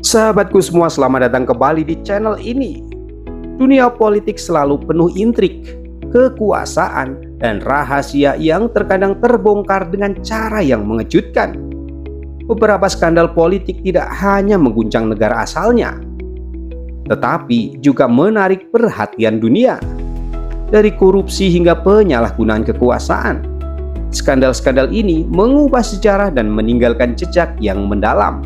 Sahabatku semua, selamat datang kembali di channel ini. Dunia politik selalu penuh intrik, kekuasaan, dan rahasia yang terkadang terbongkar dengan cara yang mengejutkan. Beberapa skandal politik tidak hanya mengguncang negara asalnya, tetapi juga menarik perhatian dunia. Dari korupsi hingga penyalahgunaan kekuasaan, skandal-skandal ini mengubah sejarah dan meninggalkan jejak yang mendalam.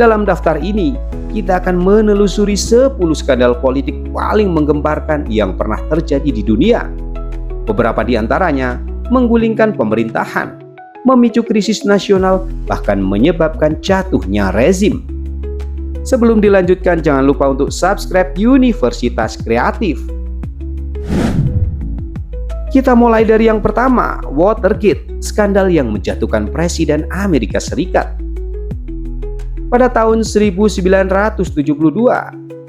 Dalam daftar ini, kita akan menelusuri 10 skandal politik paling menggemparkan yang pernah terjadi di dunia. Beberapa di antaranya menggulingkan pemerintahan, memicu krisis nasional, bahkan menyebabkan jatuhnya rezim. Sebelum dilanjutkan, jangan lupa untuk subscribe Universitas Kreatif. Kita mulai dari yang pertama, Watergate, skandal yang menjatuhkan Presiden Amerika Serikat. Pada tahun 1972,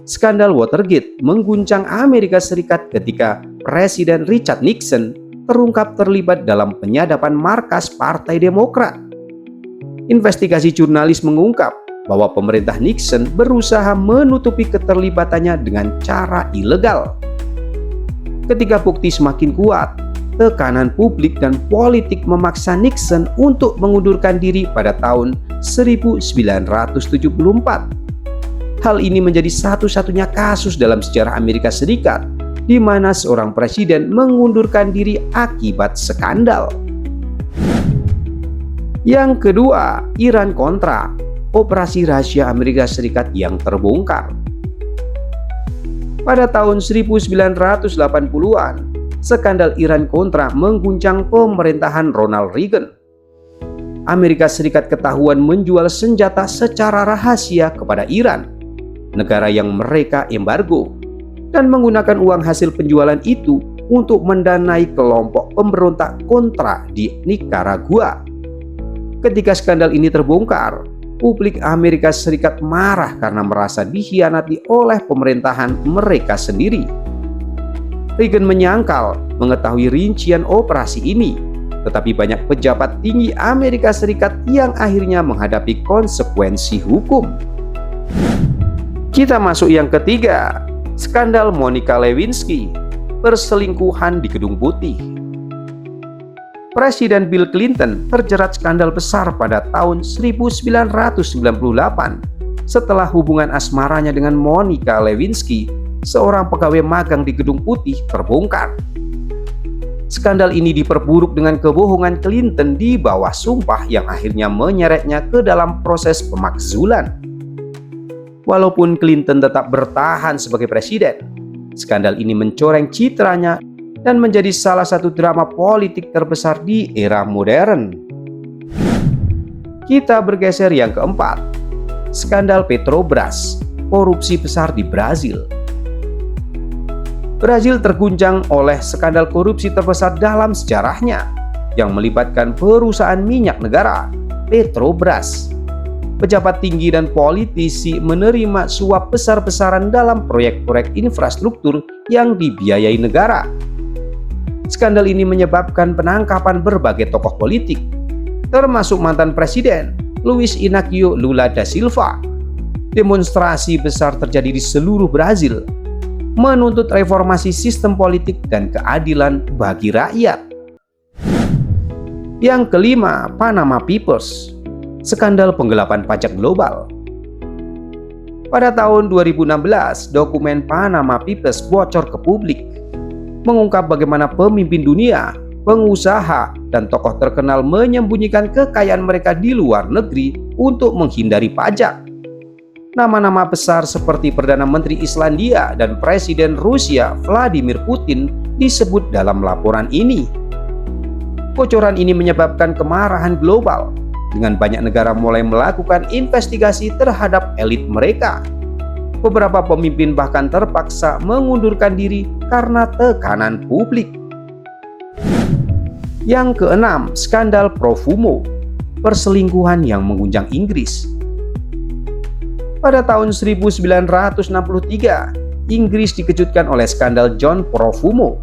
skandal Watergate mengguncang Amerika Serikat ketika Presiden Richard Nixon terungkap terlibat dalam penyadapan markas Partai Demokrat. Investigasi jurnalis mengungkap bahwa pemerintah Nixon berusaha menutupi keterlibatannya dengan cara ilegal. Ketika bukti semakin kuat, tekanan publik dan politik memaksa Nixon untuk mengundurkan diri pada tahun 1974. Hal ini menjadi satu-satunya kasus dalam sejarah Amerika Serikat di mana seorang presiden mengundurkan diri akibat skandal. Yang kedua, Iran Contra, operasi rahasia Amerika Serikat yang terbongkar. Pada tahun 1980-an, skandal Iran Contra mengguncang pemerintahan Ronald Reagan. Amerika Serikat ketahuan menjual senjata secara rahasia kepada Iran, negara yang mereka embargo, dan menggunakan uang hasil penjualan itu untuk mendanai kelompok pemberontak Contra di Nicaragua. Ketika skandal ini terbongkar, publik Amerika Serikat marah karena merasa dikhianati oleh pemerintahan mereka sendiri. Reagan menyangkal mengetahui rincian operasi ini, tetapi banyak pejabat tinggi Amerika Serikat yang akhirnya menghadapi konsekuensi hukum. Kita masuk yang ketiga, skandal Monica Lewinsky, perselingkuhan di Gedung Putih. Presiden Bill Clinton terjerat skandal besar pada tahun 1998 setelah hubungan asmaranya dengan Monica Lewinsky, seorang pegawai magang di Gedung Putih, terbongkar. Skandal ini diperburuk dengan kebohongan Clinton di bawah sumpah yang akhirnya menyeretnya ke dalam proses pemakzulan. Walaupun Clinton tetap bertahan sebagai presiden, skandal ini mencoreng citranya dan menjadi salah satu drama politik terbesar di era modern. Kita bergeser yang keempat, skandal Petrobras, korupsi besar di Brazil. Brazil terguncang oleh skandal korupsi terbesar dalam sejarahnya yang melibatkan perusahaan minyak negara, Petrobras. Pejabat tinggi dan politisi menerima suap besar-besaran dalam proyek-proyek infrastruktur yang dibiayai negara. Skandal ini menyebabkan penangkapan berbagai tokoh politik, termasuk mantan presiden Luiz Inácio Lula da Silva. Demonstrasi besar terjadi di seluruh Brazil, menuntut reformasi sistem politik dan keadilan bagi rakyat. Yang kelima, Panama Papers, skandal penggelapan pajak global. Pada tahun 2016, dokumen Panama Papers bocor ke publik, mengungkap bagaimana pemimpin dunia, pengusaha, dan tokoh terkenal menyembunyikan kekayaan mereka di luar negeri untuk menghindari pajak. Nama-nama besar seperti Perdana Menteri Islandia dan Presiden Rusia Vladimir Putin disebut dalam laporan ini. Bocoran ini menyebabkan kemarahan global, dengan banyak negara mulai melakukan investigasi terhadap elit mereka. Beberapa pemimpin bahkan terpaksa mengundurkan diri karena tekanan publik. Yang keenam, skandal Profumo, perselingkuhan yang mengguncang Inggris. Pada tahun 1963, Inggris dikejutkan oleh skandal John Profumo,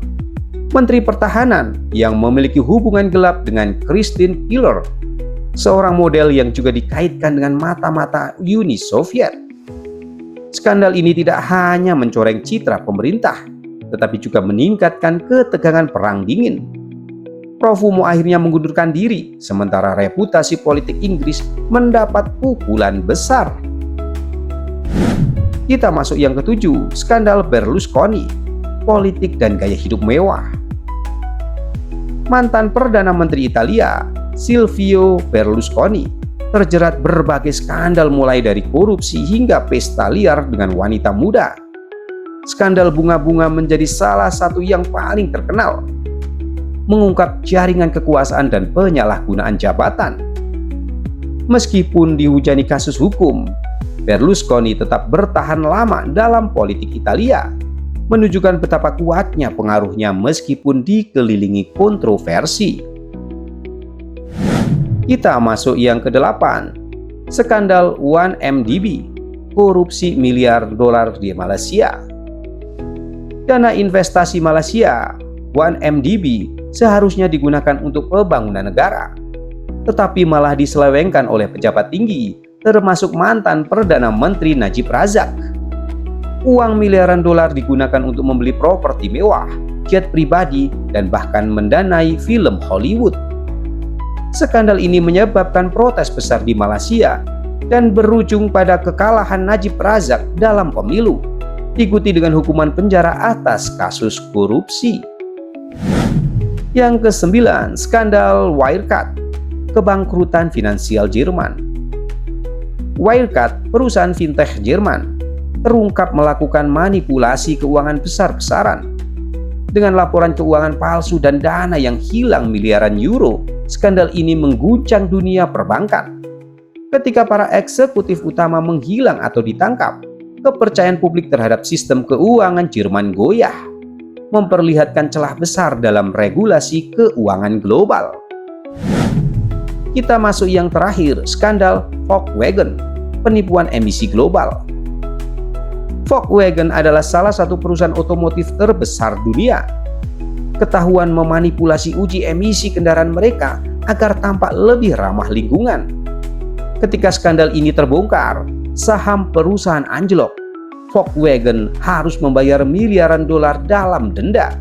Menteri Pertahanan yang memiliki hubungan gelap dengan Christine Keeler, seorang model yang juga dikaitkan dengan mata-mata Uni Soviet. Skandal ini tidak hanya mencoreng citra pemerintah, tetapi juga meningkatkan ketegangan perang dingin. Profumo akhirnya mengundurkan diri, sementara reputasi politik Inggris mendapat pukulan besar. Kita masuk yang ketujuh, skandal Berlusconi, politik dan gaya hidup mewah. Mantan Perdana Menteri Italia, Silvio Berlusconi, terjerat berbagai skandal mulai dari korupsi hingga pesta liar dengan wanita muda. Skandal bunga-bunga menjadi salah satu yang paling terkenal, mengungkap jaringan kekuasaan dan penyalahgunaan jabatan. Meskipun dihujani kasus hukum, Berlusconi tetap bertahan lama dalam politik Italia, menunjukkan betapa kuatnya pengaruhnya meskipun dikelilingi kontroversi. Kita masuk yang ke-8, skandal 1MDB, korupsi miliar dolar di Malaysia. Dana investasi Malaysia, 1MDB, seharusnya digunakan untuk pembangunan negara, tetapi malah diselewengkan oleh pejabat tinggi, termasuk mantan Perdana Menteri Najib Razak. Uang miliaran dolar digunakan untuk membeli properti mewah, jet pribadi, dan bahkan mendanai film Hollywood. Skandal ini menyebabkan protes besar di Malaysia dan berujung pada kekalahan Najib Razak dalam pemilu, diikuti dengan hukuman penjara atas kasus korupsi. Yang ke-9, skandal Wirecard, kebangkrutan finansial Jerman. Wirecard, perusahaan fintech Jerman, terungkap melakukan manipulasi keuangan besar-besaran. Dengan laporan keuangan palsu dan dana yang hilang miliaran euro, skandal ini mengguncang dunia perbankan. Ketika para eksekutif utama menghilang atau ditangkap, kepercayaan publik terhadap sistem keuangan Jerman goyah, memperlihatkan celah besar dalam regulasi keuangan global. Kita masuk yang terakhir, skandal Volkswagen, penipuan emisi global. Volkswagen adalah salah satu perusahaan otomotif terbesar dunia. Ketahuan memanipulasi uji emisi kendaraan mereka agar tampak lebih ramah lingkungan. Ketika skandal ini terbongkar, saham perusahaan anjlok. Volkswagen harus membayar miliaran dolar dalam denda.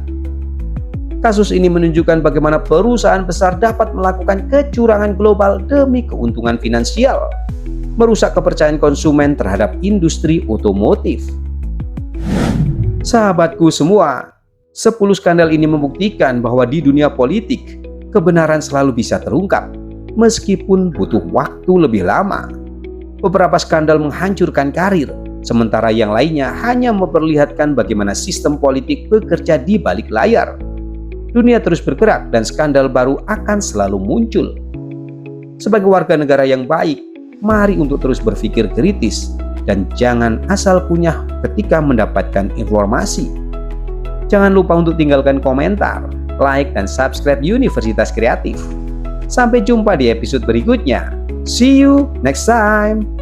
Kasus ini menunjukkan bagaimana perusahaan besar dapat melakukan kecurangan global demi keuntungan finansial, merusak kepercayaan konsumen terhadap industri otomotif. Sahabatku semua, 10 skandal ini membuktikan bahwa di dunia politik, kebenaran selalu bisa terungkap, meskipun butuh waktu lebih lama. Beberapa skandal menghancurkan karir, sementara yang lainnya hanya memperlihatkan bagaimana sistem politik bekerja di balik layar. Dunia terus bergerak dan skandal baru akan selalu muncul. Sebagai warga negara yang baik, mari untuk terus berpikir kritis dan jangan asal kunyah ketika mendapatkan informasi. Jangan lupa untuk tinggalkan komentar, like, dan subscribe Universitas Kreatif. Sampai jumpa di episode berikutnya. See you next time.